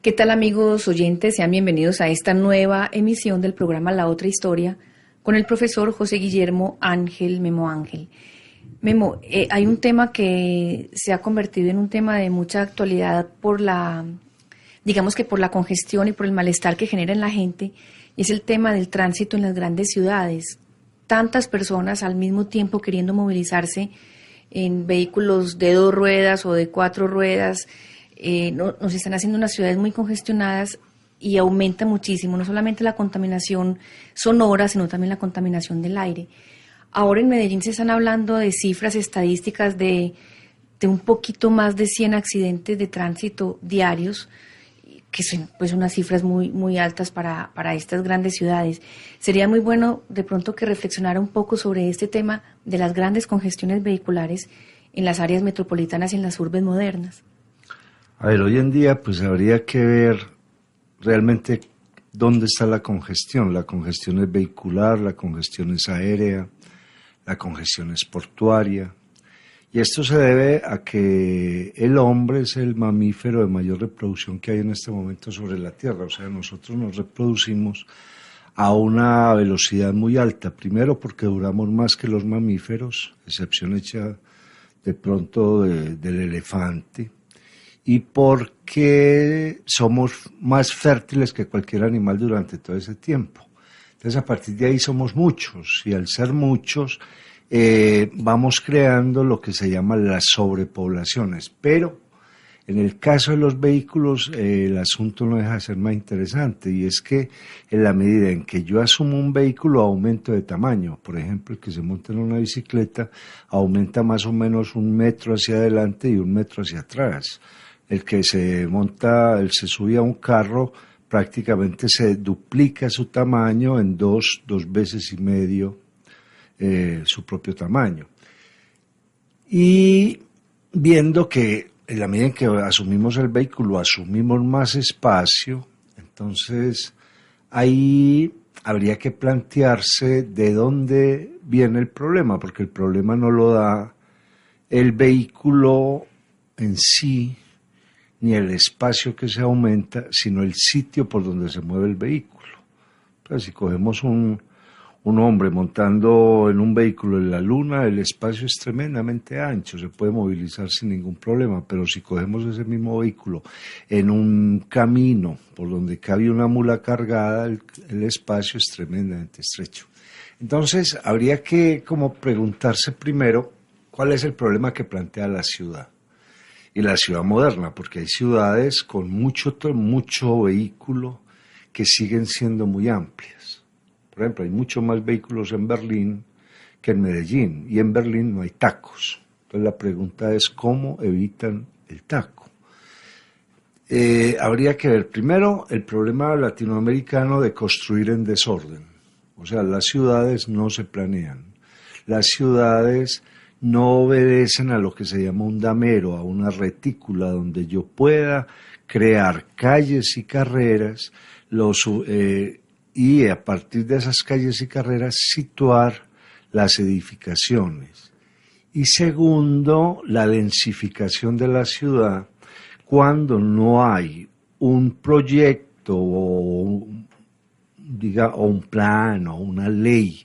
¿Qué tal amigos oyentes? Sean bienvenidos a esta nueva emisión del programa La Otra Historia con el profesor José Guillermo Ángel Memo Ángel. Memo, hay un tema que se ha convertido en un tema de mucha actualidad digamos que por la congestión y por el malestar que genera en la gente, y es el tema del tránsito en las grandes ciudades. Tantas personas al mismo tiempo queriendo movilizarse en vehículos de 2 ruedas o de 4 ruedas. Nos están haciendo unas ciudades muy congestionadas y aumenta muchísimo, no solamente la contaminación sonora, sino también la contaminación del aire. Ahora en Medellín se están hablando de cifras estadísticas de un poquito más de 100 accidentes de tránsito diarios, que son pues unas cifras muy altas para estas grandes ciudades. Sería muy bueno de pronto que reflexionara un poco sobre este tema de las grandes congestiones vehiculares en las áreas metropolitanas y en las urbes modernas. A ver, hoy en día pues habría que ver realmente dónde está la congestión. La congestión es vehicular, la congestión es aérea, la congestión es portuaria. Y esto se debe a que el hombre es el mamífero de mayor reproducción que hay en este momento sobre la Tierra. O sea, nosotros nos reproducimos a una velocidad muy alta. Primero porque duramos más que los mamíferos, excepción hecha de pronto del elefante. Y porque somos más fértiles que cualquier animal durante todo ese tiempo. Entonces, a partir de ahí somos muchos, y al ser muchos, vamos creando lo que se llama las sobrepoblaciones. Pero, en el caso de los vehículos, el asunto no deja de ser más interesante, y es que en la medida en que yo asumo un vehículo, aumento de tamaño. Por ejemplo, el que se monta en una bicicleta aumenta más o menos 1 metro hacia adelante y 1 metro hacia atrás. El que se sube a un carro, prácticamente se duplica su tamaño en dos veces y medio su propio tamaño. Y viendo que en la medida en que asumimos el vehículo, asumimos más espacio, entonces ahí habría que plantearse de dónde viene el problema, porque el problema no lo da el vehículo en sí, ni el espacio que se aumenta, sino el sitio por donde se mueve el vehículo. Entonces, si cogemos un hombre montando en un vehículo en la luna, el espacio es tremendamente ancho, se puede movilizar sin ningún problema, pero si cogemos ese mismo vehículo en un camino por donde cabe una mula cargada, el espacio es tremendamente estrecho. Entonces, habría que como preguntarse primero cuál es el problema que plantea la ciudad. Y la ciudad moderna, porque hay ciudades con mucho vehículo que siguen siendo muy amplias. Por ejemplo, hay mucho más vehículos en Berlín que en Medellín, y en Berlín no hay tacos. Entonces la pregunta es cómo evitan el taco. Habría que ver primero el problema latinoamericano de construir en desorden. O sea, las ciudades no se planean. Las ciudades no obedecen a lo que se llama un damero, a una retícula donde yo pueda crear calles y carreras y a partir de esas calles y carreras situar las edificaciones. Y segundo, la densificación de la ciudad cuando no hay un proyecto o un plan o una ley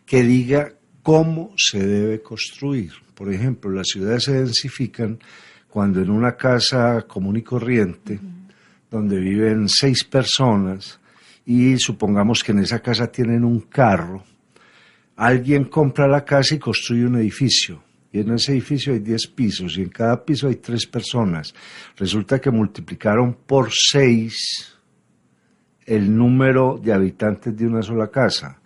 que diga cómo se debe construir. Por ejemplo, las ciudades se densifican cuando en una casa común y corriente, donde viven 6 personas, y supongamos que en esa casa tienen un carro, alguien compra la casa y construye un edificio, y en ese edificio hay 10 pisos, y en cada piso hay 3 personas. Resulta que multiplicaron por 6 el número de habitantes de una sola casa.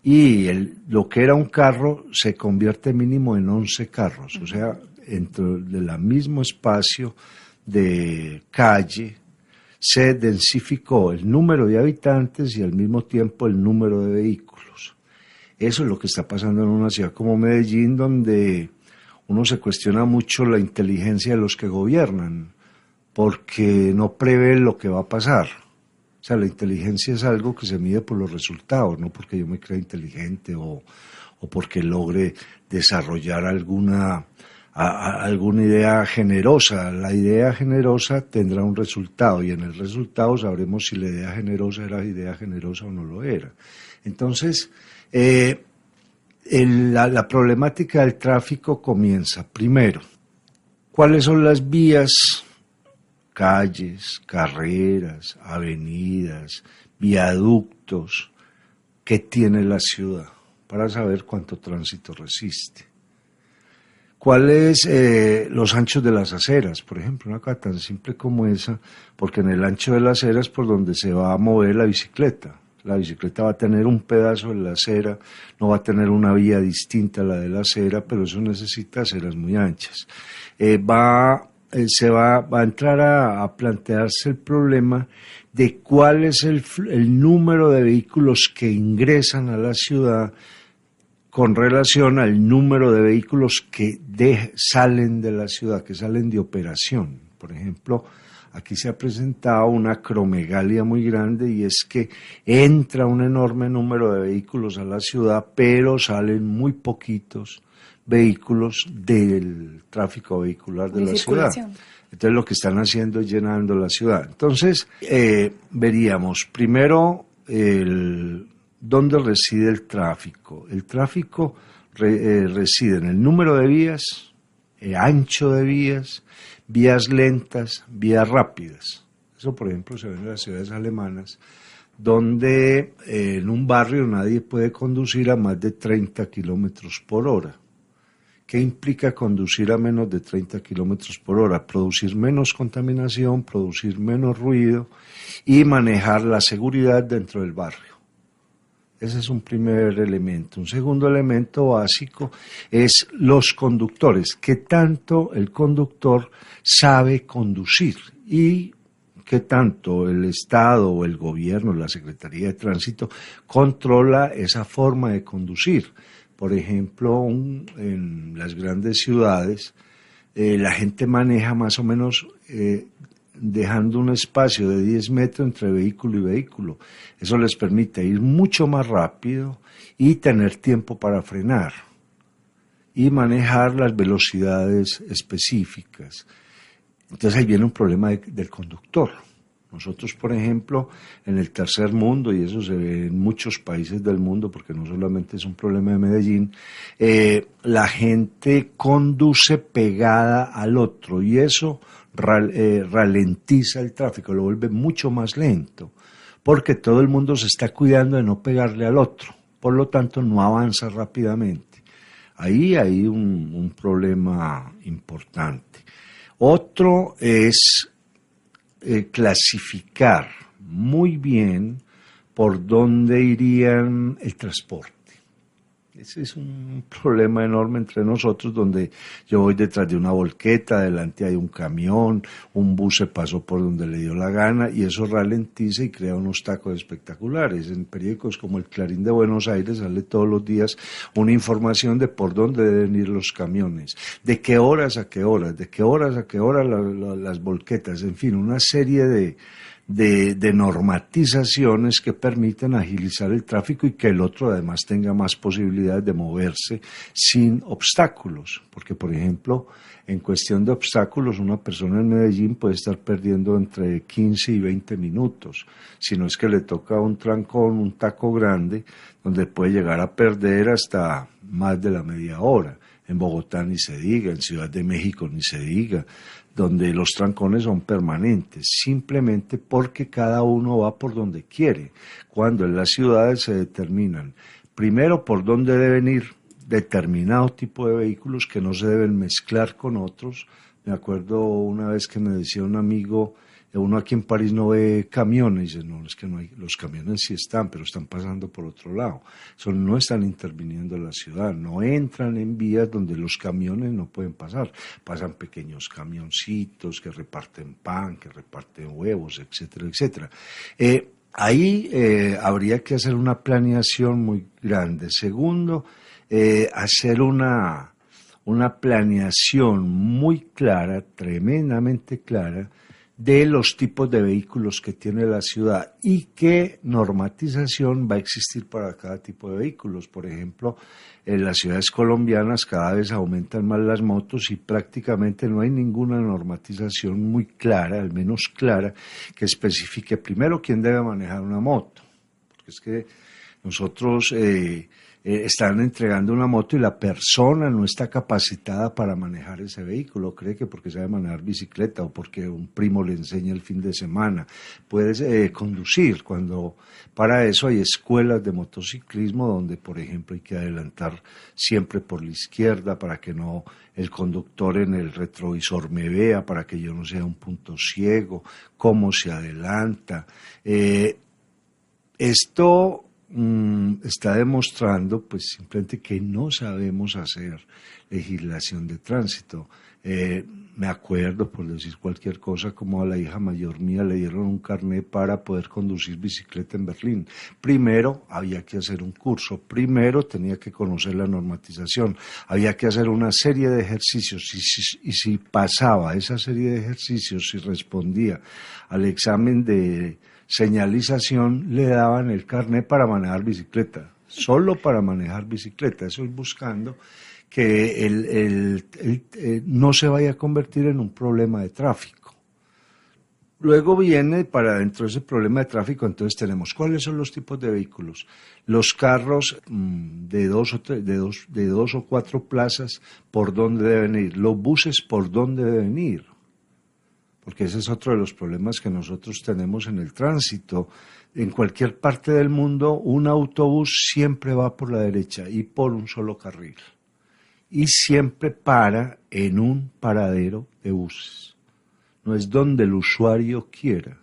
Y lo que era un carro se convierte mínimo en 11 carros, o sea, dentro del mismo espacio de calle se densificó el número de habitantes y al mismo tiempo el número de vehículos. Eso es lo que está pasando en una ciudad como Medellín, donde uno se cuestiona mucho la inteligencia de los que gobiernan, porque no prevén lo que va a pasar. O sea, la inteligencia es algo que se mide por los resultados, no porque yo me crea inteligente o porque logre desarrollar alguna idea generosa. La idea generosa tendrá un resultado y en el resultado sabremos si la idea generosa era idea generosa o no lo era. Entonces, la problemática del tráfico comienza primero. ¿Cuáles son las vías, calles, carreras, avenidas, viaductos que tiene la ciudad para saber cuánto tránsito resiste? ¿Cuáles los anchos de las aceras? Por ejemplo, una cosa tan simple como esa, porque en el ancho de las aceras es por donde se va a mover la bicicleta. La bicicleta va a tener un pedazo de la acera, no va a tener una vía distinta a la de la acera, pero eso necesita aceras muy anchas. Se va a entrar a plantearse el problema de cuál es el número de vehículos que ingresan a la ciudad con relación al número de vehículos que salen de la ciudad, que salen de operación. Por ejemplo, aquí se ha presentado una acromegalia muy grande y es que entra un enorme número de vehículos a la ciudad, pero salen muy poquitos vehículos del tráfico vehicular de la ciudad. Entonces lo que están haciendo es llenando la ciudad. Entonces veríamos primero dónde reside el tráfico. El tráfico reside en el número de vías, el ancho de vías, vías lentas, vías rápidas. Eso, por ejemplo, se ve en las ciudades alemanas, donde en un barrio nadie puede conducir a más de 30 kilómetros por hora. ¿Qué implica conducir a menos de 30 kilómetros por hora? Producir menos contaminación, producir menos ruido y manejar la seguridad dentro del barrio. Ese es un primer elemento. Un segundo elemento básico es los conductores, qué tanto el conductor sabe conducir y qué tanto el Estado o el gobierno, la Secretaría de Tránsito, controla esa forma de conducir. Por ejemplo, en las grandes ciudades, la gente maneja más o menos dejando un espacio de 10 metros entre vehículo y vehículo. Eso les permite ir mucho más rápido y tener tiempo para frenar y manejar las velocidades específicas. Entonces ahí viene un problema del conductor. Nosotros, por ejemplo, en el tercer mundo, y eso se ve en muchos países del mundo, porque no solamente es un problema de Medellín, la gente conduce pegada al otro y eso ralentiza el tráfico, lo vuelve mucho más lento, porque todo el mundo se está cuidando de no pegarle al otro, por lo tanto no avanza rápidamente. Ahí hay un problema importante. Otro es clasificar muy bien por dónde irían el transporte. Ese es un problema enorme entre nosotros, donde yo voy detrás de una volqueta, delante hay un camión, un bus se pasó por donde le dio la gana y eso ralentiza y crea unos tacos espectaculares. En periódicos como el Clarín de Buenos Aires sale todos los días una información de por dónde deben ir los camiones, de qué horas a qué horas, de qué horas a qué horas las volquetas, en fin, una serie de normatizaciones que permiten agilizar el tráfico y que el otro además tenga más posibilidades de moverse sin obstáculos, porque por ejemplo en cuestión de obstáculos una persona en Medellín puede estar perdiendo entre 15 y 20 minutos, si no es que le toca un trancón, un taco grande, donde puede llegar a perder hasta más de la media hora. En Bogotá ni se diga, en Ciudad de México ni se diga, donde los trancones son permanentes, simplemente porque cada uno va por donde quiere, cuando en las ciudades se determinan, primero por dónde deben ir determinado tipo de vehículos que no se deben mezclar con otros. Me acuerdo una vez que me decía un amigo, uno aquí en París no ve camiones, y dice, no, es que no hay, los camiones sí están, pero están pasando por otro lado, no están interviniendo en la ciudad, no entran en vías donde los camiones no pueden pasar, pasan pequeños camioncitos que reparten pan, que reparten huevos, etcétera, etcétera. Ahí habría que hacer una planeación muy grande. Segundo, hacer una planeación muy clara, tremendamente clara, de los tipos de vehículos que tiene la ciudad y qué normatización va a existir para cada tipo de vehículos. Por ejemplo, en las ciudades colombianas cada vez aumentan más las motos y prácticamente no hay ninguna normatización muy clara, al menos clara, que especifique primero quién debe manejar una moto. Porque es que nosotros están entregando una moto y la persona no está capacitada para manejar ese vehículo, cree que porque sabe manejar bicicleta o porque un primo le enseña el fin de semana puede conducir, cuando para eso hay escuelas de motociclismo donde, por ejemplo, hay que adelantar siempre por la izquierda para que no el conductor en el retrovisor me vea, para que yo no sea un punto ciego, cómo se adelanta. Esto está demostrando pues simplemente que no sabemos hacer legislación de tránsito. Me acuerdo, por decir cualquier cosa, como a la hija mayor mía le dieron un carnet para poder conducir bicicleta en Berlín. Primero había que hacer un curso, primero tenía que conocer la normatización, había que hacer una serie de ejercicios y si pasaba esa serie de ejercicios, si respondía al examen de señalización, le daban el carnet para manejar bicicleta, solo para manejar bicicleta. Eso es buscando que no se vaya a convertir en un problema de tráfico. Luego viene, para dentro de ese problema de tráfico, entonces tenemos cuáles son los tipos de vehículos. Los carros de dos o cuatro plazas, ¿por dónde deben ir? Los buses, ¿por dónde deben ir? Porque ese es otro de los problemas que nosotros tenemos en el tránsito. En cualquier parte del mundo, un autobús siempre va por la derecha y por un solo carril. Y siempre para en un paradero de buses. No es donde el usuario quiera.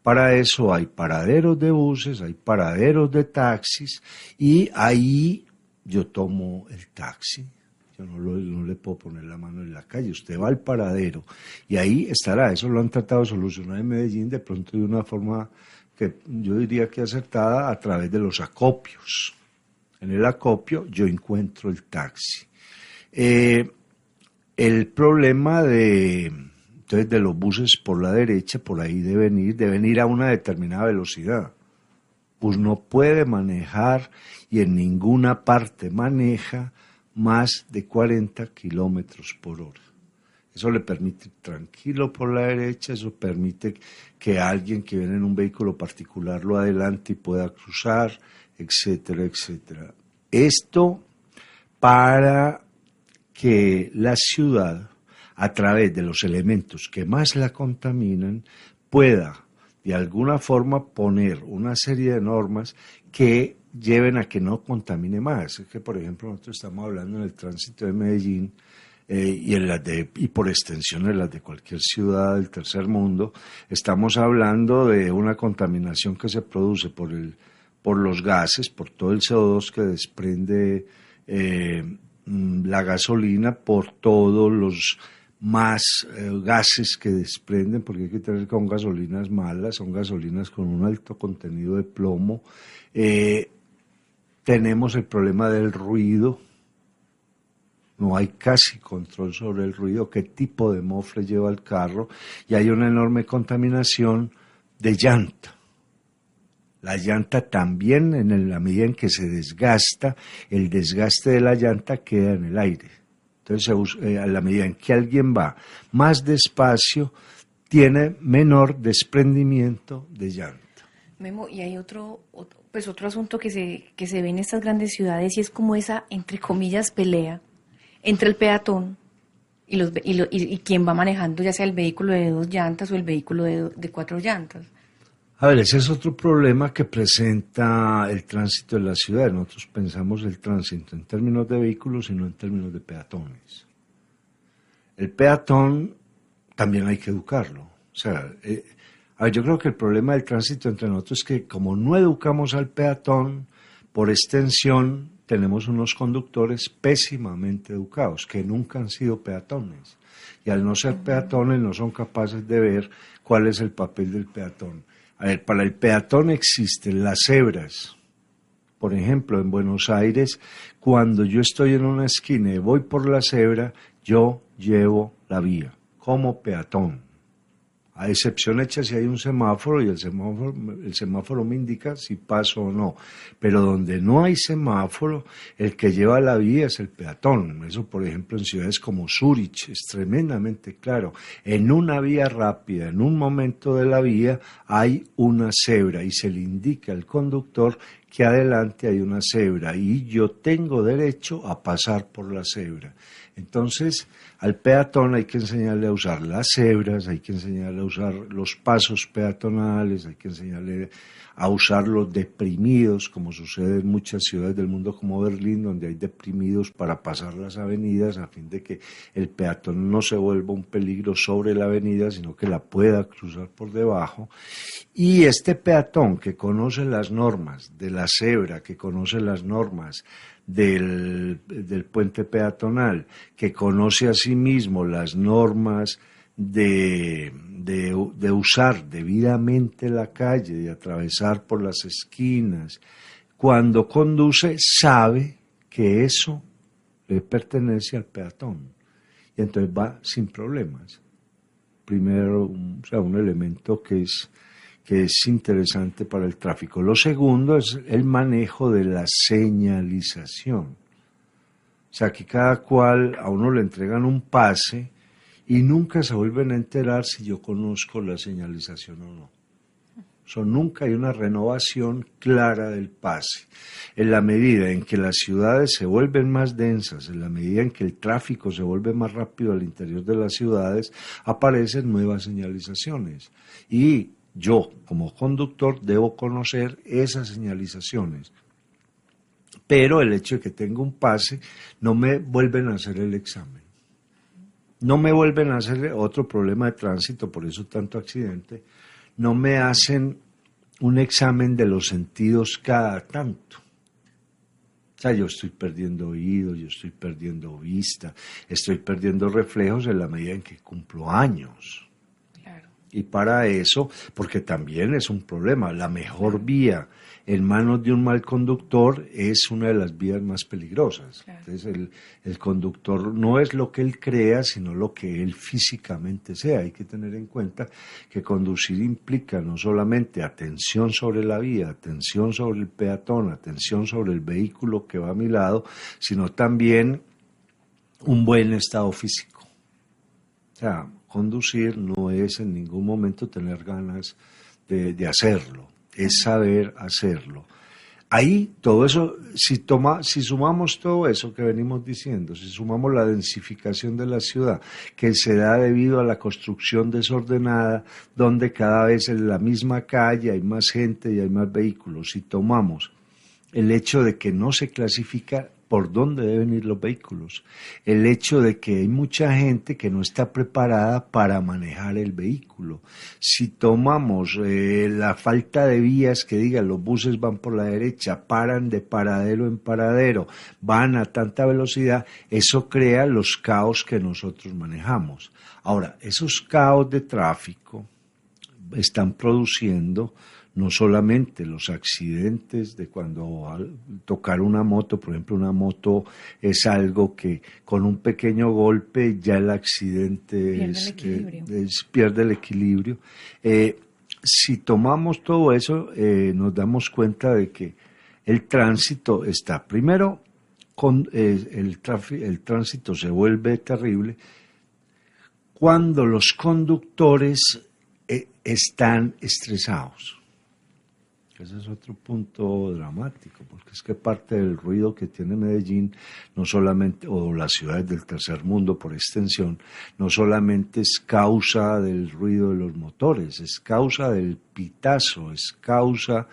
Para eso hay paraderos de buses, hay paraderos de taxis, y ahí yo tomo el taxi. Yo no le puedo poner la mano en la calle, usted va al paradero y ahí estará. Eso lo han tratado de solucionar en Medellín de pronto de una forma que yo diría que acertada, a través de los acopios. En el acopio yo encuentro el taxi. El problema entonces de los buses por la derecha, por ahí deben ir a una determinada velocidad. Pues no puede manejar y en ninguna parte maneja más de 40 kilómetros por hora. Eso le permite ir tranquilo por la derecha, eso permite que alguien que viene en un vehículo particular lo adelante y pueda cruzar, etcétera, etcétera. Esto para que la ciudad, a través de los elementos que más la contaminan, pueda de alguna forma poner una serie de normas que lleven a que no contamine más. Es que, por ejemplo, nosotros estamos hablando en el tránsito de Medellín y por extensión en las de cualquier ciudad del tercer mundo, estamos hablando de una contaminación que se produce por los gases, por todo el CO2 que desprende la gasolina, por todos los más gases que desprenden, porque hay que tener con gasolinas malas, son gasolinas con un alto contenido de plomo. Tenemos el problema del ruido, no hay casi control sobre el ruido, qué tipo de mofle lleva el carro, y hay una enorme contaminación de llanta. La llanta también, en la medida en que se desgasta, el desgaste de la llanta queda en el aire. Entonces, a la medida en que alguien va más despacio, tiene menor desprendimiento de llanta. Memo, y hay otro asunto que se ve en estas grandes ciudades, y es como esa, entre comillas, pelea entre el peatón y quien va manejando, ya sea el vehículo de 2 llantas o el vehículo de 4 llantas. A ver, ese es otro problema que presenta el tránsito en la ciudad. Nosotros pensamos el tránsito en términos de vehículos y no en términos de peatones. El peatón también hay que educarlo. O sea, a ver, yo creo que el problema del tránsito entre nosotros es que como no educamos al peatón, por extensión tenemos unos conductores pésimamente educados, que nunca han sido peatones. Y al no ser peatones no son capaces de ver cuál es el papel del peatón. A ver, para el peatón existen las cebras. Por ejemplo, en Buenos Aires, cuando yo estoy en una esquina y voy por la cebra, yo llevo la vía como peatón. A excepción hecha si hay un semáforo y el semáforo me indica si paso o no. Pero donde no hay semáforo, el que lleva la vía es el peatón. Eso, por ejemplo, en ciudades como Zúrich es tremendamente claro. En una vía rápida, en un momento de la vía, hay una cebra y se le indica al conductor que adelante hay una cebra y yo tengo derecho a pasar por la cebra. Entonces, al peatón hay que enseñarle a usar las cebras, hay que enseñarle a usar los pasos peatonales, hay que enseñarle a usar los deprimidos, como sucede en muchas ciudades del mundo como Berlín, donde hay deprimidos para pasar las avenidas a fin de que el peatón no se vuelva un peligro sobre la avenida, sino que la pueda cruzar por debajo. Y este peatón que conoce las normas de la cebra, que conoce las normas del puente peatonal, que conoce asimismo las normas de usar debidamente la calle, de atravesar por las esquinas, cuando conduce sabe que eso le pertenece al peatón y entonces va sin problemas. Primero, un elemento que es interesante para el tráfico. Lo segundo es el manejo de la señalización. O sea, que cada cual, a uno le entregan un pase y nunca se vuelven a enterar si yo conozco la señalización o no. O sea, nunca hay una renovación clara del pase. En la medida en que las ciudades se vuelven más densas, en la medida en que el tráfico se vuelve más rápido al interior de las ciudades, aparecen nuevas señalizaciones. Y yo, como conductor, debo conocer esas señalizaciones. Pero el hecho de que tenga un pase, no me vuelven a hacer el examen. No me vuelven a hacer otro problema de tránsito, por eso tanto accidente. No me hacen un examen de los sentidos cada tanto. O sea, yo estoy perdiendo oído, yo estoy perdiendo vista, estoy perdiendo reflejos en la medida en que cumplo años. Claro. Y para eso, porque también es un problema, la mejor vía en manos de un mal conductor es una de las vías más peligrosas. Claro. Entonces el conductor no es lo que él crea, sino lo que él físicamente sea. Hay que tener en cuenta que conducir implica no solamente atención sobre la vía, atención sobre el peatón, atención sobre el vehículo que va a mi lado, sino también un buen estado físico. O sea, conducir no es en ningún momento tener ganas de hacerlo. Es saber hacerlo. Ahí todo eso, si sumamos todo eso que venimos diciendo, si sumamos la densificación de la ciudad, que se da debido a la construcción desordenada, donde cada vez en la misma calle hay más gente y hay más vehículos, si tomamos el hecho de que no se clasifica por dónde deben ir los vehículos, el hecho de que hay mucha gente que no está preparada para manejar el vehículo. Si tomamos la falta de vías que digan los buses van por la derecha, paran de paradero en paradero, van a tanta velocidad, eso crea los caos que nosotros manejamos. Ahora, esos caos de tráfico están produciendo no solamente los accidentes de cuando al tocar una moto, por ejemplo, una moto es algo que con un pequeño golpe ya el accidente pierde el equilibrio. Si tomamos todo eso, nos damos cuenta de que el tránsito está, primero, el tránsito se vuelve terrible cuando los conductores están estresados. Ese es otro punto dramático, porque es que parte del ruido que tiene Medellín, no solamente, o las ciudades del tercer mundo por extensión, no solamente es causa del ruido de los motores, es causa del pitazo, es causa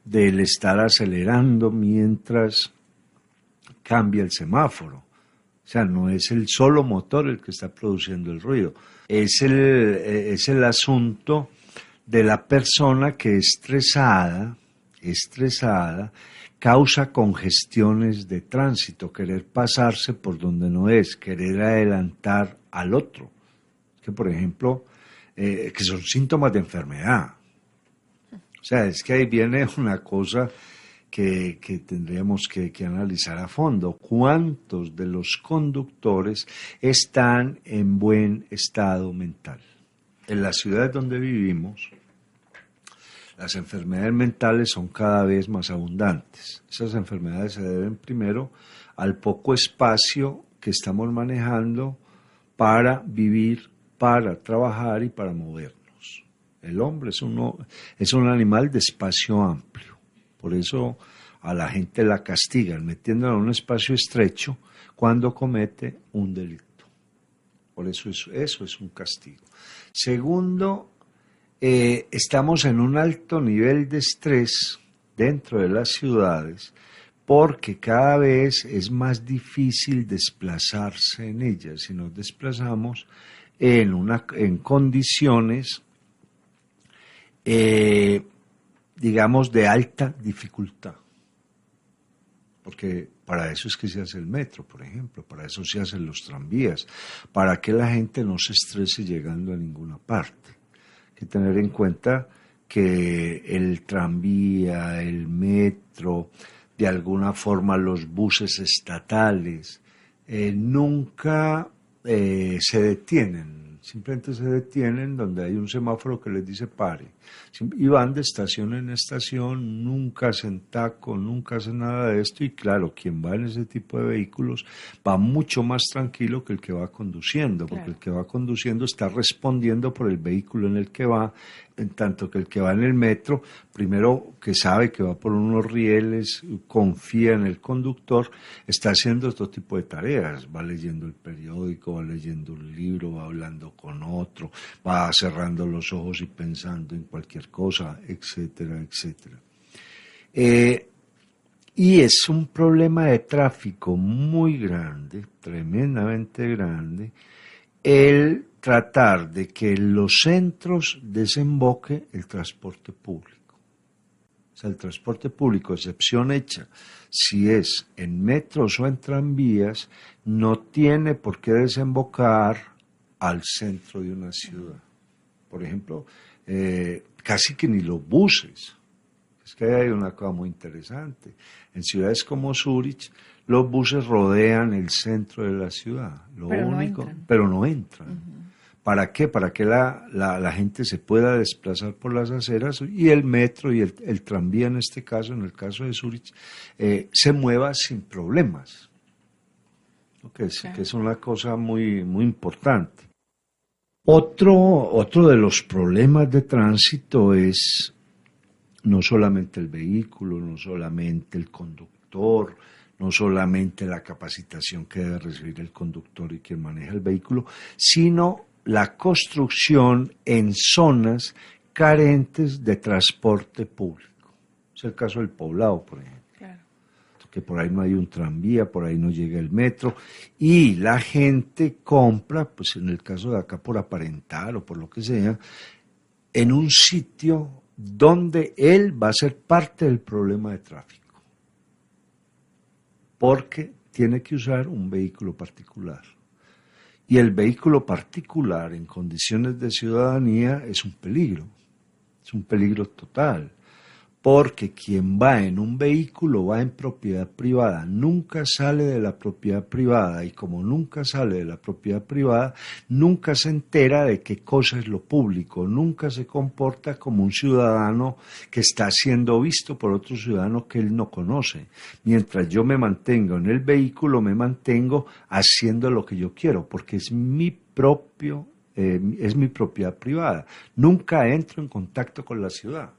del estar acelerando mientras cambia el semáforo. O sea, no es el solo motor el que está produciendo el ruido, es el asunto de la persona que estresada causa congestiones de tránsito, querer pasarse por donde no es, querer adelantar al otro. Que por ejemplo, que son síntomas de enfermedad. O sea, es que ahí viene una cosa que tendríamos que analizar a fondo. ¿Cuántos de los conductores están en buen estado mental? en las ciudades donde vivimos, las enfermedades mentales son cada vez más abundantes. Esas enfermedades se deben primero al poco espacio que estamos manejando para vivir, para trabajar y para movernos. El hombre es un animal de espacio amplio. Por eso a la gente la castigan metiéndola en un espacio estrecho cuando comete un delito. Por eso eso es un castigo. Segundo, estamos en un alto nivel de estrés dentro de las ciudades porque cada vez es más difícil desplazarse en ellas. Si nos desplazamos en condiciones, digamos, de alta dificultad. Porque para eso es que se hace el metro, por ejemplo, para eso se hacen los tranvías, para que la gente no se estrese llegando a ninguna parte. Hay que tener en cuenta que el tranvía, el metro, de alguna forma los buses estatales, nunca se detienen, simplemente se detienen donde hay un semáforo que les dice pare, y van de estación en estación, nunca hacen taco, nunca hacen nada de esto, y claro, quien va en ese tipo de vehículos va mucho más tranquilo que el que va conduciendo, porque el que va conduciendo está respondiendo por el vehículo en el que va, en tanto que el que va en el metro, primero que sabe que va por unos rieles, confía en el conductor, está haciendo otro tipo de tareas, va leyendo el periódico, va leyendo un libro, va hablando con otro, va cerrando los ojos y pensando en cualquier cosa, etcétera, etcétera. Y es un problema de tráfico muy grande, tremendamente grande, el tratar de que en los centros desemboque el transporte público. O sea, el transporte público, excepción hecha, si es en metros o en tranvías, no tiene por qué desembocar al centro de una ciudad. Por ejemplo, casi que ni los buses. Es que hay una cosa muy interesante. En ciudades como Zúrich, los buses rodean el centro de la ciudad. Pero no entran. Uh-huh. ¿Para qué? Para que la gente se pueda desplazar por las aceras y el metro y el tranvía, en este caso, en el caso de Zúrich, se mueva sin problemas. Que es una cosa muy, muy importante. Otro de los problemas de tránsito es no solamente el vehículo, no solamente el conductor, no solamente la capacitación que debe recibir el conductor y quien maneja el vehículo, sino la construcción en zonas carentes de transporte público. Es el caso del Poblado, por ejemplo. Claro. Que por ahí no hay un tranvía, por ahí no llega el metro, y la gente compra, pues en el caso de acá por aparentar o por lo que sea, en un sitio donde él va a ser parte del problema de tráfico, porque tiene que usar un vehículo particular. Y el vehículo particular en condiciones de ciudadanía es un peligro total, porque quien va en un vehículo va en propiedad privada, nunca sale de la propiedad privada, y como nunca sale de la propiedad privada, nunca se entera de qué cosa es lo público, nunca se comporta como un ciudadano que está siendo visto por otro ciudadano que él no conoce. Mientras yo me mantengo en el vehículo, me mantengo haciendo lo que yo quiero, porque es mi propiedad privada. Nunca entro en contacto con la ciudad.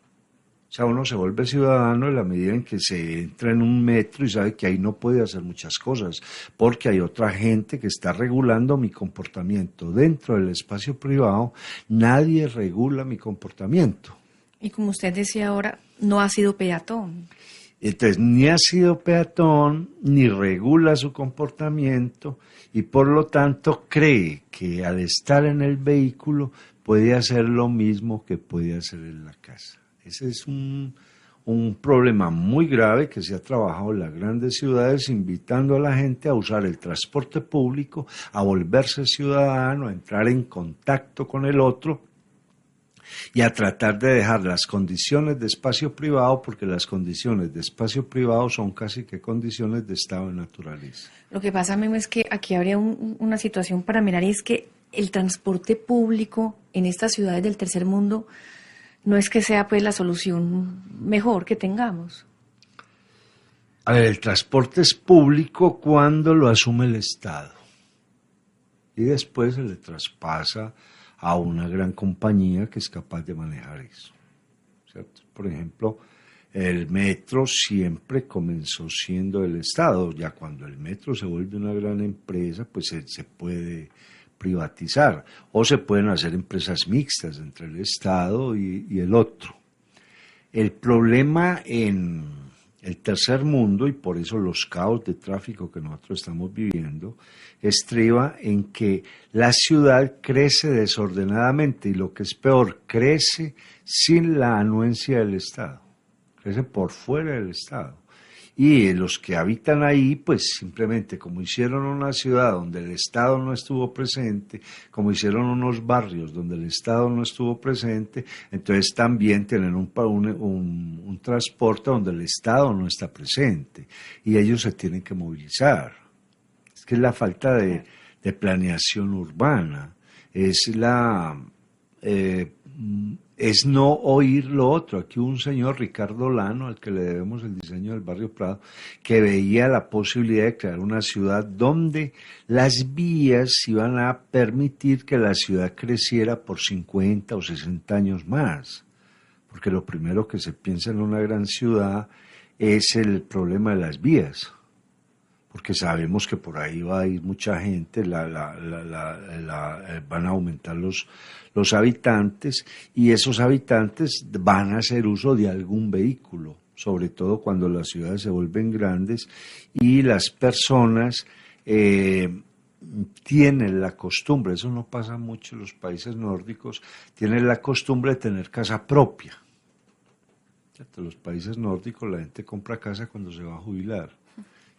O sea, uno se vuelve ciudadano en la medida en que se entra en un metro y sabe que ahí no puede hacer muchas cosas, porque hay otra gente que está regulando mi comportamiento. Dentro del espacio privado, nadie regula mi comportamiento. Y como usted decía ahora, no ha sido peatón. Entonces, ni ha sido peatón, ni regula su comportamiento, y por lo tanto cree que al estar en el vehículo puede hacer lo mismo que puede hacer en la casa. Ese es un problema muy grave que se ha trabajado en las grandes ciudades, invitando a la gente a usar el transporte público, a volverse ciudadano, a entrar en contacto con el otro y a tratar de dejar las condiciones de espacio privado, porque las condiciones de espacio privado son casi que condiciones de estado de naturaleza. Lo que pasa, Memo, es que aquí habría una situación para mirar, y es que el transporte público en estas ciudades del tercer mundo no es que sea pues la solución mejor que tengamos. A ver, el transporte es público cuando lo asume el Estado y después se le traspasa a una gran compañía que es capaz de manejar eso, ¿cierto? Por ejemplo, el metro siempre comenzó siendo del Estado, ya cuando el metro se vuelve una gran empresa, pues se puede privatizar o se pueden hacer empresas mixtas entre el Estado y el otro. El problema en el tercer mundo, y por eso los caos de tráfico que nosotros estamos viviendo, estriba en que la ciudad crece desordenadamente y lo que es peor, crece sin la anuencia del Estado, crece por fuera del Estado. Y los que habitan ahí, pues simplemente como hicieron una ciudad donde el Estado no estuvo presente, como hicieron unos barrios donde el Estado no estuvo presente, entonces también tienen un transporte donde el Estado no está presente y ellos se tienen que movilizar. Es que es la falta de planeación urbana, es es no oír lo otro. Aquí hubo un señor, Ricardo Lano, al que le debemos el diseño del barrio Prado, que veía la posibilidad de crear una ciudad donde las vías iban a permitir que la ciudad creciera por 50 o 60 años más. Porque lo primero que se piensa en una gran ciudad es el problema de las vías. Porque sabemos que por ahí va a ir mucha gente, van a aumentar los habitantes y esos habitantes van a hacer uso de algún vehículo, sobre todo cuando las ciudades se vuelven grandes y las personas tienen la costumbre, eso no pasa mucho en los países nórdicos, tienen la costumbre de tener casa propia. En los países nórdicos la gente compra casa cuando se va a jubilar.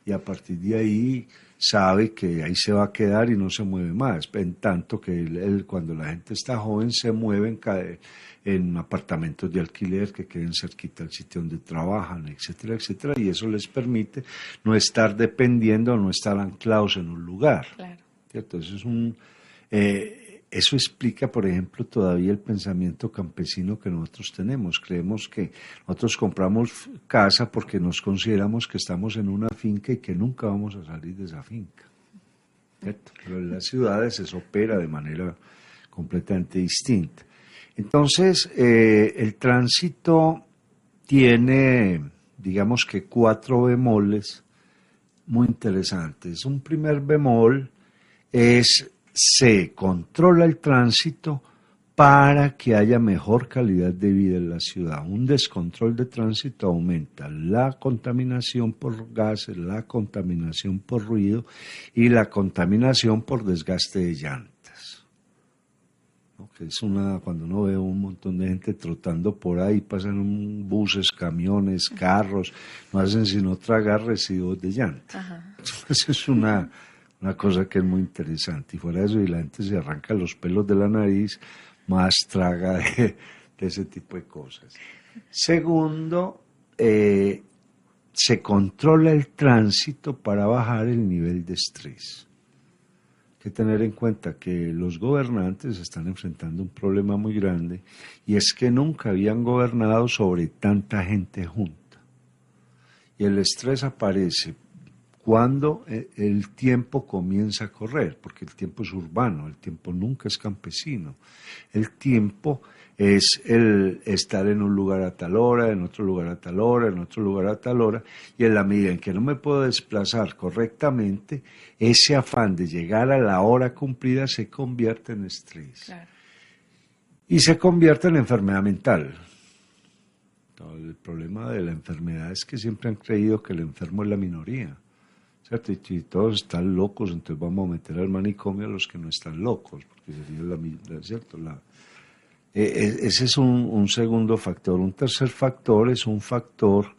Y a partir de ahí sabe que ahí se va a quedar y no se mueve más. En tanto que cuando la gente está joven se mueven en apartamentos de alquiler que queden cerquita del sitio donde trabajan, etcétera, etcétera, y eso les permite no estar dependiendo, no estar anclados en un lugar. Claro. ¿Cierto? Eso explica, por ejemplo, todavía el pensamiento campesino que nosotros tenemos. Creemos que nosotros compramos casa porque nos consideramos que estamos en una finca y que nunca vamos a salir de esa finca. ¿Cierto? Pero en las ciudades eso opera de manera completamente distinta. Entonces, el tránsito tiene, digamos que 4 bemoles muy interesantes. Un primer bemol es se controla el tránsito para que haya mejor calidad de vida en la ciudad. Un descontrol de tránsito aumenta la contaminación por gases, la contaminación por ruido y la contaminación por desgaste de llantas. ¿No? Que es cuando uno ve un montón de gente trotando por ahí, pasan buses, camiones, carros, no hacen sino tragar residuos de llanta. Entonces es una cosa que es muy interesante, y fuera de eso, y la gente se arranca los pelos de la nariz, más traga de ese tipo de cosas. Segundo, se controla el tránsito para bajar el nivel de estrés. Hay que tener en cuenta que los gobernantes están enfrentando un problema muy grande, y es que nunca habían gobernado sobre tanta gente junta. Y el estrés aparece cuando el tiempo comienza a correr, porque el tiempo es urbano, el tiempo nunca es campesino. El tiempo es el estar en un lugar a tal hora, en otro lugar a tal hora, en otro lugar a tal hora, y en la medida en que no me puedo desplazar correctamente, ese afán de llegar a la hora cumplida se convierte en estrés. Claro. Y se convierte en enfermedad mental. El problema de la enfermedad es que siempre han creído que el enfermo es la minoría. ¿Cierto? Y si todos están locos, entonces vamos a meter al manicomio a los que no están locos, porque sería ¿cierto? Ese es un segundo factor. Un tercer factor es un factor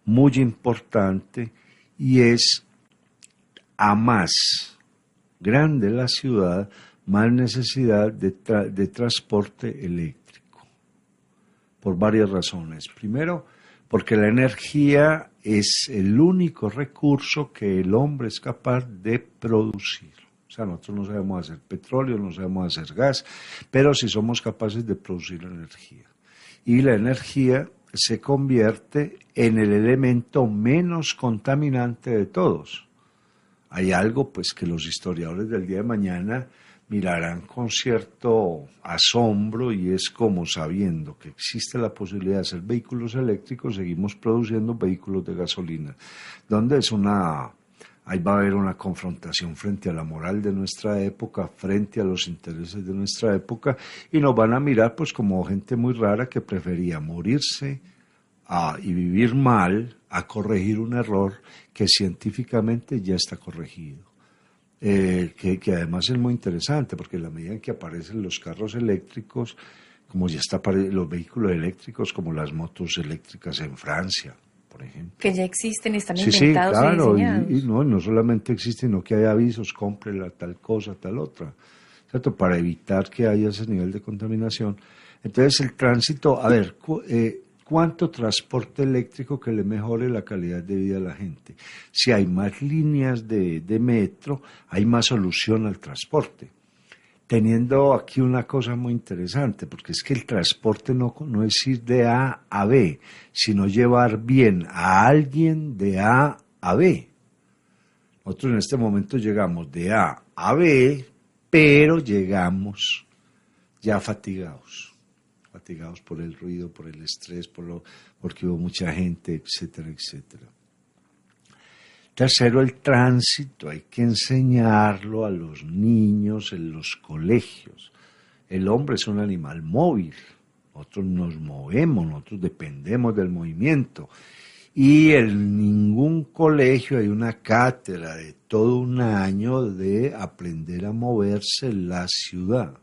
muy importante, y es a más grande la ciudad, más necesidad de transporte eléctrico, por varias razones. Primero, porque la energía es el único recurso que el hombre es capaz de producir. O sea, nosotros no sabemos hacer petróleo, no sabemos hacer gas, pero sí somos capaces de producir energía. Y la energía se convierte en el elemento menos contaminante de todos. Hay algo pues que los historiadores del día de mañana mirarán con cierto asombro, y es como, sabiendo que existe la posibilidad de hacer vehículos eléctricos, seguimos produciendo vehículos de gasolina, donde ahí va a haber una confrontación frente a la moral de nuestra época, frente a los intereses de nuestra época, y nos van a mirar pues como gente muy rara que prefería morirse y vivir mal a corregir un error que científicamente ya está corregido. Que además es muy interesante, porque en la medida en que aparecen los carros eléctricos, como ya los vehículos eléctricos, como las motos eléctricas en Francia, por ejemplo. Que ya existen, están Sí, inventados y claro, diseñados. y no solamente existe, sino que hay avisos, compre la tal cosa, tal otra, ¿cierto? Para evitar que haya ese nivel de contaminación. Entonces el tránsito, a ver, ¿cuánto transporte eléctrico que le mejore la calidad de vida a la gente? Si hay más líneas de metro, hay más solución al transporte. Teniendo aquí una cosa muy interesante, porque es que el transporte no es ir de A a B, sino llevar bien a alguien de A a B. Nosotros en este momento llegamos de A a B, pero llegamos ya fatigados por el ruido, por el estrés, porque hubo mucha gente, etcétera, etcétera. Tercero, el tránsito, hay que enseñarlo a los niños en los colegios. El hombre es un animal móvil, nosotros nos movemos, nosotros dependemos del movimiento. Y en ningún colegio hay una cátedra de todo un año de aprender a moverse en la ciudad.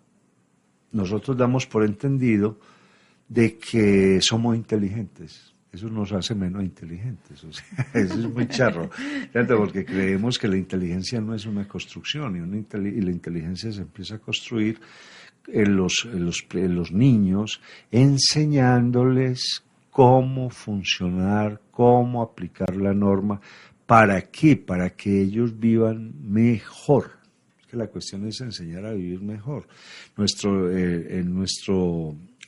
Nosotros damos por entendido de que somos inteligentes. Eso nos hace menos inteligentes. O sea, eso es muy charro, ¿cierto? Porque creemos que la inteligencia no es una construcción, y la inteligencia se empieza a construir en los niños, enseñándoles cómo funcionar, cómo aplicar la norma. ¿Para qué? Para que ellos vivan mejor. Que la cuestión es enseñar a vivir mejor.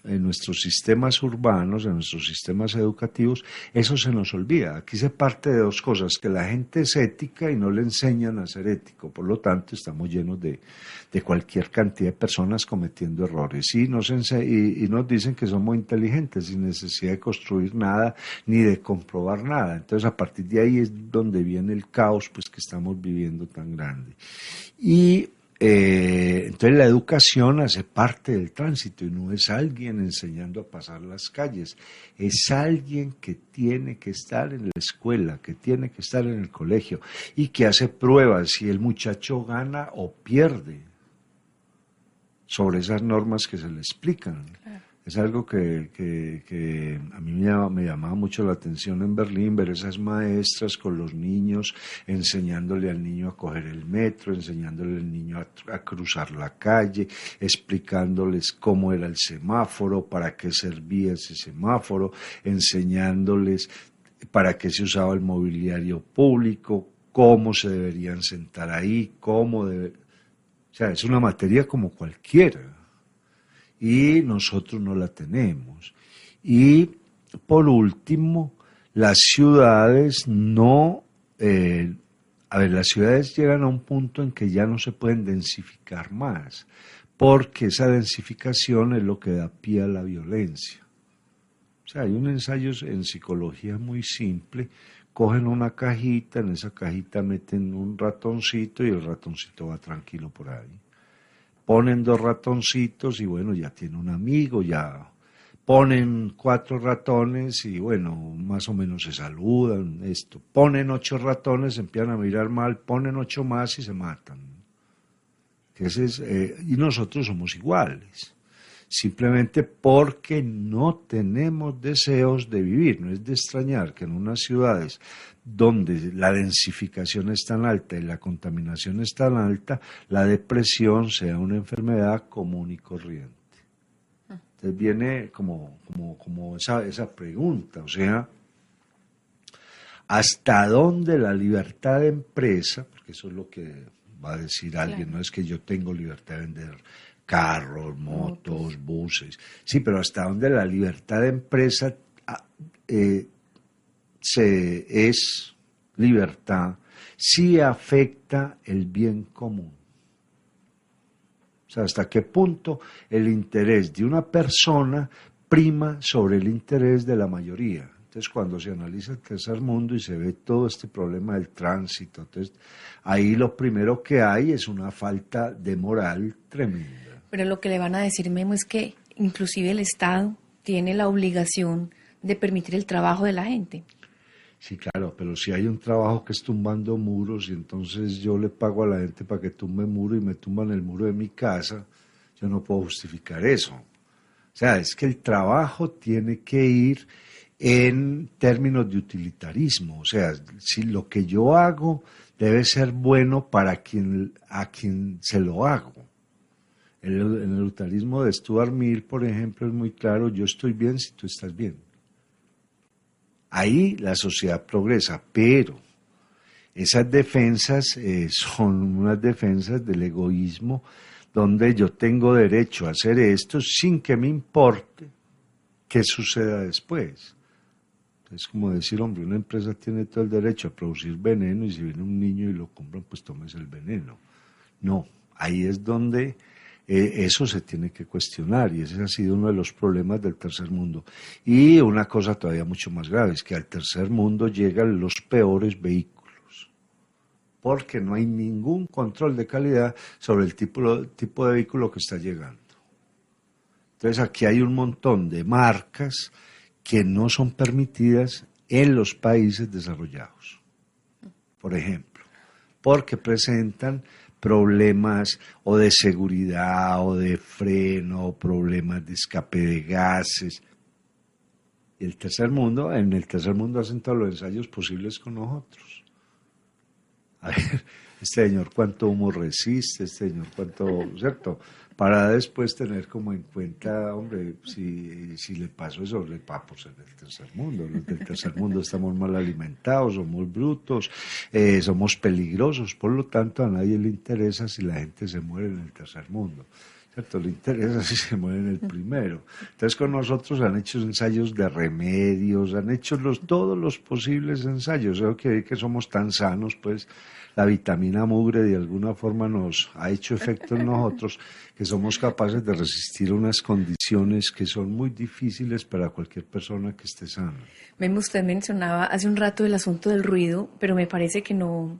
En nuestros sistemas urbanos, en nuestros sistemas educativos, eso se nos olvida. Aquí se parte de dos cosas: que la gente es ética y no le enseñan a ser ético. Por lo tanto, estamos llenos de cualquier cantidad de personas cometiendo errores. Y nos dicen que somos inteligentes sin necesidad de construir nada ni de comprobar nada. Entonces, a partir de ahí es donde viene el caos pues, que estamos viviendo tan grande. Y entonces la educación hace parte del tránsito, y no es alguien enseñando a pasar las calles, es alguien que tiene que estar en la escuela, que tiene que estar en el colegio y que hace pruebas si el muchacho gana o pierde sobre esas normas que se le explican. Claro. Es algo que a mí me llamaba mucho la atención en Berlín, ver esas maestras con los niños, enseñándole al niño a coger el metro, enseñándole al niño a cruzar la calle, explicándoles cómo era el semáforo, para qué servía ese semáforo, enseñándoles para qué se usaba el mobiliario público, cómo se deberían sentar ahí, o sea, es una materia como cualquiera. Y nosotros no la tenemos. Y por último, las ciudades las ciudades llegan a un punto en que ya no se pueden densificar más, porque esa densificación es lo que da pie a la violencia. O sea, hay un ensayo en psicología muy simple: cogen una cajita, en esa cajita meten un ratoncito y el ratoncito va tranquilo por ahí. Ponen 2 ratoncitos y bueno, ya tiene un amigo, ya ponen 4 ratones y bueno, más o menos se saludan, esto. Ponen 8 ratones, empiezan a mirar mal, ponen 8 más y se matan. Y nosotros somos iguales, simplemente porque no tenemos deseos de vivir. No es de extrañar que en unas ciudades donde la densificación es tan alta y la contaminación es tan alta, la depresión sea una enfermedad común y corriente. Entonces viene como esa pregunta, o sea, ¿hasta dónde la libertad de empresa, porque eso es lo que va a decir alguien, Claro. no es que yo tengo libertad de vender carros, motos, buses. Sí, pero hasta dónde la libertad de empresa eh, es libertad si afecta el bien común. O sea, hasta qué punto el interés de una persona prima sobre el interés de la mayoría. Entonces, cuando se analiza el tercer mundo y se ve todo este problema del tránsito, entonces, ahí lo primero que hay es una falta de moral tremenda. Pero lo que le van a decir, Memo, es que inclusive el Estado tiene la obligación de permitir el trabajo de la gente. Sí, claro, pero si hay un trabajo que es tumbando muros y entonces yo le pago a la gente para que tumbe muro y me tumban el muro de mi casa, yo no puedo justificar eso. O sea, es que el trabajo tiene que ir en términos de utilitarismo. O sea, si lo que yo hago debe ser bueno para a quien se lo hago. En el utilitarismo de Stuart Mill, por ejemplo, es muy claro, yo estoy bien si tú estás bien. Ahí la sociedad progresa, pero esas defensas son unas defensas del egoísmo donde yo tengo derecho a hacer esto sin que me importe qué suceda después. Es como decir, hombre, una empresa tiene todo el derecho a producir veneno y si viene un niño y lo compran, pues tomes el veneno. No, ahí es donde eso se tiene que cuestionar y ese ha sido uno de los problemas del tercer mundo. Y una cosa todavía mucho más grave es que al tercer mundo llegan los peores vehículos porque no hay ningún control de calidad sobre el tipo de vehículo que está llegando. Entonces aquí hay un montón de marcas que no son permitidas en los países desarrollados, por ejemplo, porque presentan problemas o de seguridad o de freno, o problemas de escape de gases. Y el tercer mundo, en el tercer mundo hacen todos los ensayos posibles con nosotros. A ver, este señor cuánto humo resiste, este señor cuánto, ¿cierto? Para después tener como en cuenta, hombre, si le pasó eso, le va por ser del tercer mundo. Los del tercer mundo estamos mal alimentados, somos brutos, somos peligrosos, por lo tanto a nadie le interesa si la gente se muere en el tercer mundo. ¿Cierto? Le interesa si se muere en el primero. Entonces con nosotros han hecho ensayos de remedios, han hecho todos los posibles ensayos. Creo que somos tan sanos, pues la vitamina mugre de alguna forma nos ha hecho efecto en nosotros, que somos capaces de resistir unas condiciones que son muy difíciles para cualquier persona que esté sana. Memo, usted mencionaba hace un rato el asunto del ruido, pero me parece que no,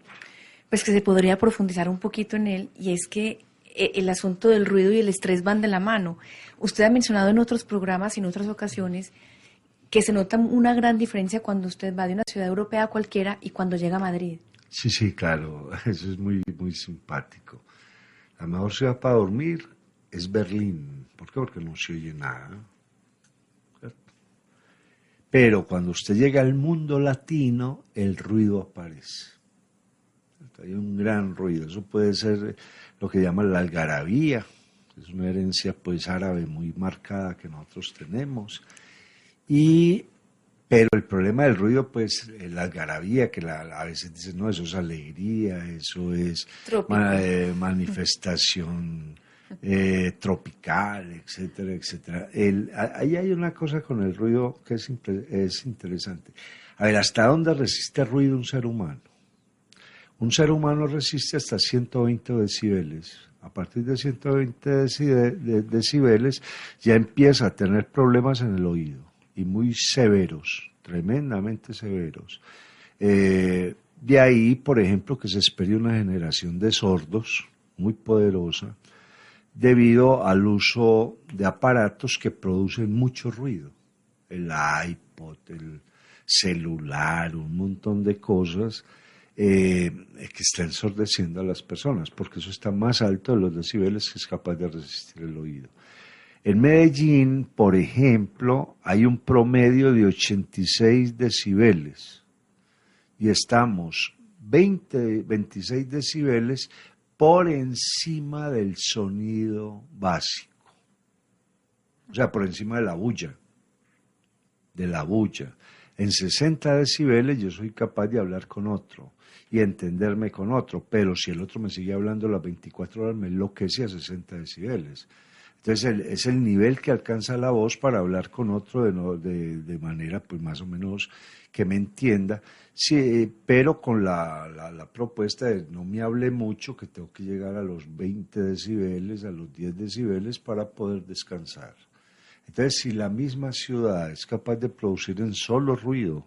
pues que se podría profundizar un poquito en él, y es que el asunto del ruido y el estrés van de la mano. Usted ha mencionado en otros programas y en otras ocasiones que se nota una gran diferencia cuando usted va de una ciudad europea a cualquiera y cuando llega a Madrid. Sí, sí, claro, eso es muy, muy simpático. La mejor ciudad para dormir es Berlín. ¿Por qué? Porque no se oye nada. ¿Cierto? Pero cuando usted llega al mundo latino, el ruido aparece. ¿Cierto? Hay un gran ruido. Eso puede ser lo que llaman la algarabía. Es una herencia pues árabe muy marcada que nosotros tenemos. Pero el problema del ruido, pues, la algarabía, que a veces dicen, no, eso es alegría, eso es manifestación tropical, etcétera, etcétera. Ahí hay una cosa con el ruido que es interesante. A ver, ¿hasta dónde resiste el ruido un ser humano? Un ser humano resiste hasta 120 decibeles. A partir de 120 decibeles ya empieza a tener problemas en el oído. Y muy severos, tremendamente severos. De ahí, por ejemplo, que se espere una generación de sordos muy poderosa debido al uso de aparatos que producen mucho ruido. El iPod, el celular, un montón de cosas que están ensordeciendo a las personas, porque eso está más alto de los decibeles que es capaz de resistir el oído. En Medellín, por ejemplo, hay un promedio de 86 decibeles y estamos 26 decibeles por encima del sonido básico, o sea, por encima de la bulla, En 60 decibeles yo soy capaz de hablar con otro y entenderme con otro, pero si el otro me sigue hablando las 24 horas me enloquece a 60 decibeles. Entonces es el nivel que alcanza la voz para hablar con otro de manera pues más o menos que me entienda, sí, pero con la propuesta de no me hable mucho, que tengo que llegar a los 20 decibeles, a los 10 decibeles para poder descansar. Entonces, si la misma ciudad es capaz de producir en solo ruido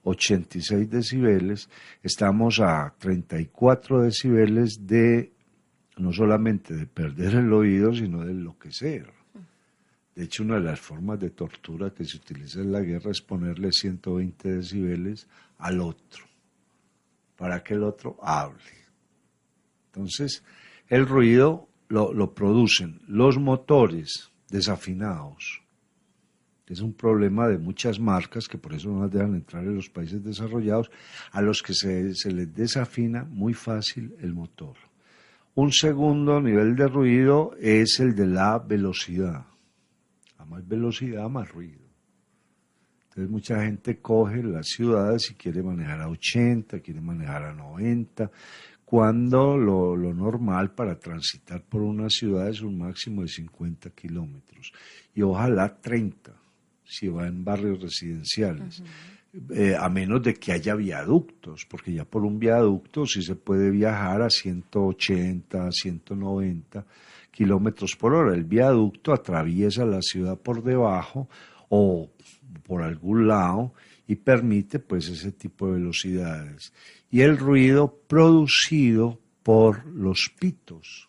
86 decibeles, estamos a 34 decibeles de no solamente de perder el oído, sino de enloquecer. De hecho, una de las formas de tortura que se utiliza en la guerra es ponerle 120 decibeles al otro, para que el otro hable. Entonces, el ruido lo producen los motores desafinados. Es un problema de muchas marcas que por eso no las dejan entrar en los países desarrollados, a los que se les desafina muy fácil el motor. Un segundo nivel de ruido es el de la velocidad. A más velocidad, más ruido. Entonces mucha gente coge las ciudades y quiere manejar a 80, quiere manejar a 90, cuando lo normal para transitar por una ciudad es un máximo de 50 kilómetros. Y ojalá 30, si va en barrios residenciales. A menos de que haya viaductos, porque ya por un viaducto sí se puede viajar a 180, 190 kilómetros por hora. El viaducto atraviesa la ciudad por debajo o por algún lado y permite pues ese tipo de velocidades. Y el ruido producido por los pitos.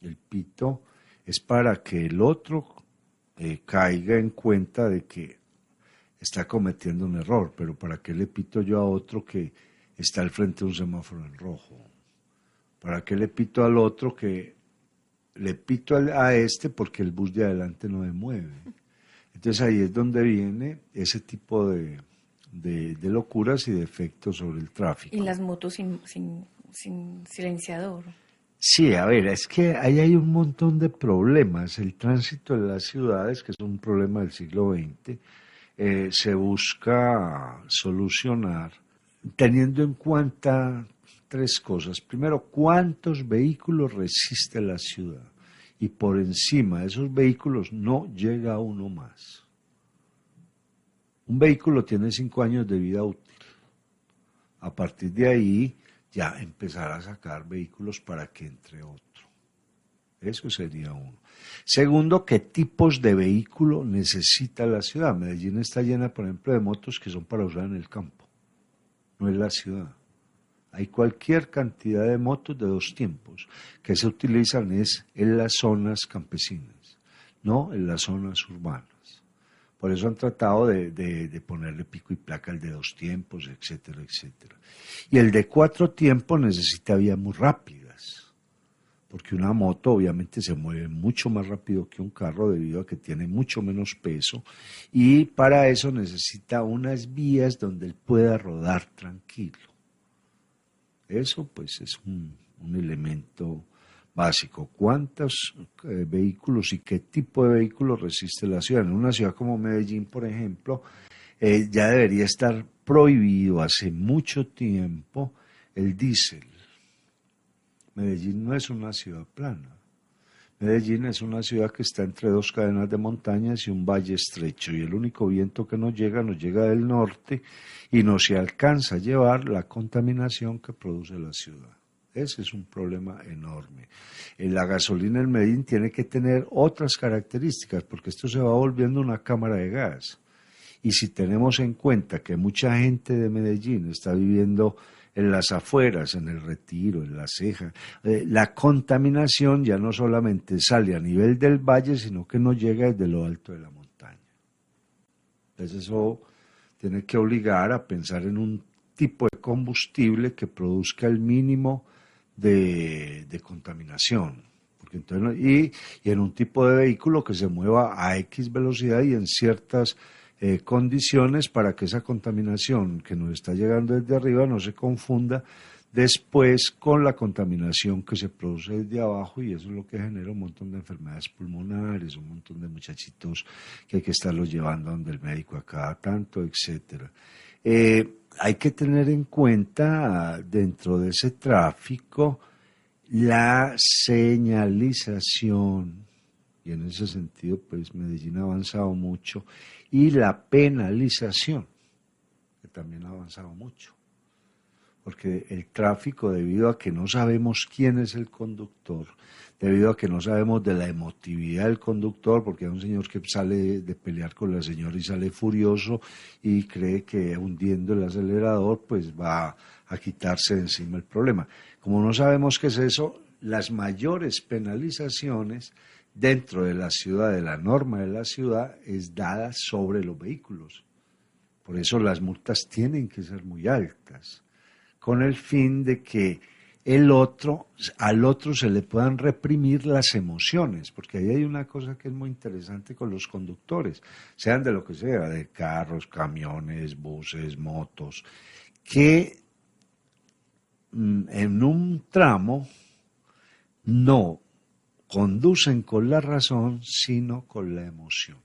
El pito es para que el otro caiga en cuenta de que está cometiendo un error, pero ¿para qué le pito yo a otro que está al frente de un semáforo en rojo? ¿Para qué le pito al otro que le pito a este porque el bus de adelante no me mueve? Entonces ahí es donde viene ese tipo de locuras y de efectos sobre el tráfico. Y las motos sin silenciador. Sí, a ver, es que ahí hay un montón de problemas. El tránsito en las ciudades, que es un problema del siglo XX, se busca solucionar teniendo en cuenta tres cosas. Primero, ¿cuántos vehículos resiste la ciudad? Y por encima de esos vehículos no llega uno más. Un vehículo tiene 5 años de vida útil. A partir de ahí ya empezar a sacar vehículos para que entre otro. Eso sería uno. Segundo, ¿qué tipos de vehículo necesita la ciudad? Medellín está llena, por ejemplo, de motos que son para usar en el campo, no en la ciudad. Hay cualquier cantidad de motos de dos tiempos que se utilizan es en las zonas campesinas, no en las zonas urbanas. Por eso han tratado de ponerle pico y placa al de dos tiempos, etcétera, etcétera. Y el de 4 tiempos necesita vías muy rápidas, porque una moto obviamente se mueve mucho más rápido que un carro debido a que tiene mucho menos peso y para eso necesita unas vías donde él pueda rodar tranquilo. Eso pues es un elemento básico. ¿Cuántos vehículos y qué tipo de vehículos resiste la ciudad? En una ciudad como Medellín, por ejemplo, ya debería estar prohibido hace mucho tiempo el diésel. Medellín no es una ciudad plana. Medellín es una ciudad que está entre dos cadenas de montañas y un valle estrecho, y el único viento que nos llega del norte y no se alcanza a llevar la contaminación que produce la ciudad. Ese es un problema enorme. La gasolina en Medellín tiene que tener otras características, porque esto se va volviendo una cámara de gas. Y si tenemos en cuenta que mucha gente de Medellín está viviendo en las afueras, en el Retiro, en La Ceja, la contaminación ya no solamente sale a nivel del valle, sino que no llega desde lo alto de la montaña. Entonces eso tiene que obligar a pensar en un tipo de combustible que produzca el mínimo de contaminación. Porque entonces, y en un tipo de vehículo que se mueva a X velocidad y en ciertas condiciones para que esa contaminación que nos está llegando desde arriba no se confunda después con la contaminación que se produce desde abajo, y eso es lo que genera un montón de enfermedades pulmonares, un montón de muchachitos que hay que estarlos llevando donde el médico a cada tanto, etcétera. Hay que tener en cuenta dentro de ese tráfico la señalización, y en ese sentido pues Medellín ha avanzado mucho, y la penalización, que también ha avanzado mucho. Porque el tráfico, debido a que no sabemos quién es el conductor, debido a que no sabemos de la emotividad del conductor, porque hay un señor que sale de pelear con la señora y sale furioso y cree que hundiendo el acelerador pues va a quitarse de encima el problema. Como no sabemos qué es eso, las mayores penalizaciones dentro de la ciudad, de la norma de la ciudad, es dada sobre los vehículos. Por eso las multas tienen que ser muy altas, con el fin de que al otro se le puedan reprimir las emociones, porque ahí hay una cosa que es muy interesante con los conductores, sean de lo que sea, de carros, camiones, buses, motos, que en un tramo no conducen con la razón, sino con la emoción.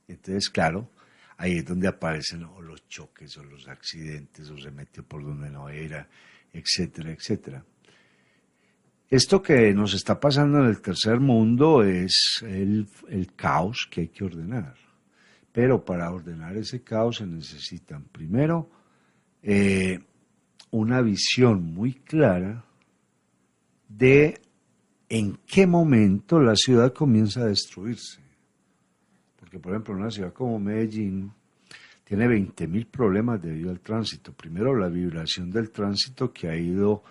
Entonces, claro, ahí es donde aparecen o los choques o los accidentes o se metió por donde no era, etcétera, etcétera. Esto que nos está pasando en el tercer mundo es el caos que hay que ordenar. Pero para ordenar ese caos se necesitan primero una visión muy clara de en qué momento la ciudad comienza a destruirse. Porque, por ejemplo, una ciudad como Medellín tiene 20.000 problemas debido al tránsito. Primero, la vibración del tránsito que ha ido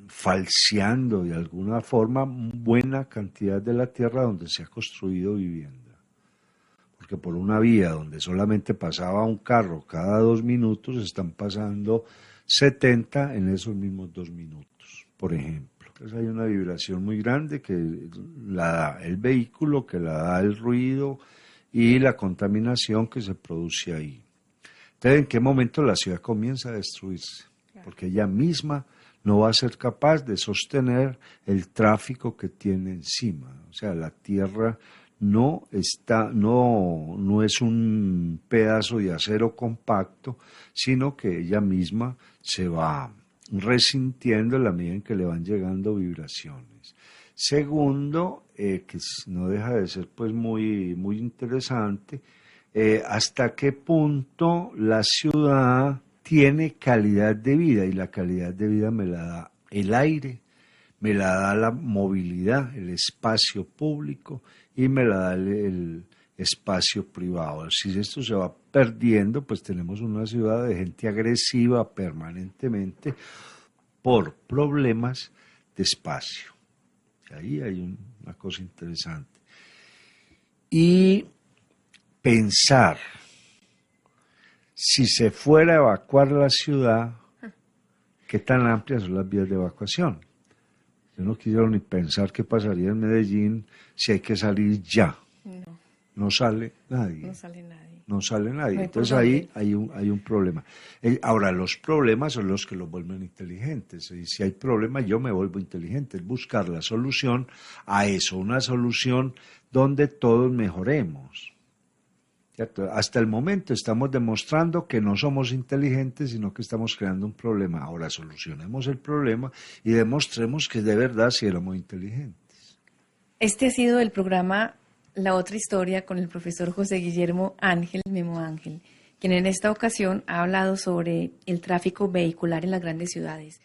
falseando de alguna forma buena cantidad de la tierra donde se ha construido vivienda. Porque por una vía donde solamente pasaba un carro cada 2 minutos, están pasando 70 en esos mismos 2 minutos, por ejemplo. Entonces hay una vibración muy grande que la da el vehículo, que la da el ruido y la contaminación que se produce ahí. Entonces, ¿en qué momento la ciudad comienza a destruirse? Porque ella misma no va a ser capaz de sostener el tráfico que tiene encima. O sea, la tierra no es un pedazo de acero compacto, sino que ella misma se va resintiendo en la medida en que le van llegando vibraciones. Segundo, que no deja de ser pues muy, muy interesante, hasta qué punto la ciudad tiene calidad de vida, y la calidad de vida me la da el aire, me la da la movilidad, el espacio público, y me la da el espacio privado. Si esto se va perdiendo, pues tenemos una ciudad de gente agresiva permanentemente por problemas de espacio. Ahí hay una cosa interesante. Y pensar, si se fuera a evacuar la ciudad, ¿qué tan amplias son las vías de evacuación? Yo no quiero ni pensar qué pasaría en Medellín si hay que salir ya. No sale nadie. No sale nadie. No sale nadie. No Entonces ahí hay un problema. Ahora, los problemas son los que los vuelven inteligentes. Y si hay problemas, yo me vuelvo inteligente. Es buscar la solución a eso, una solución donde todos mejoremos. ¿Cierto? Hasta el momento estamos demostrando que no somos inteligentes, sino que estamos creando un problema. Ahora solucionemos el problema y demostremos que de verdad sí éramos inteligentes. Este ha sido el programa La Otra Historia con el profesor José Guillermo Ángel Memo Ángel, quien en esta ocasión ha hablado sobre el tráfico vehicular en las grandes ciudades.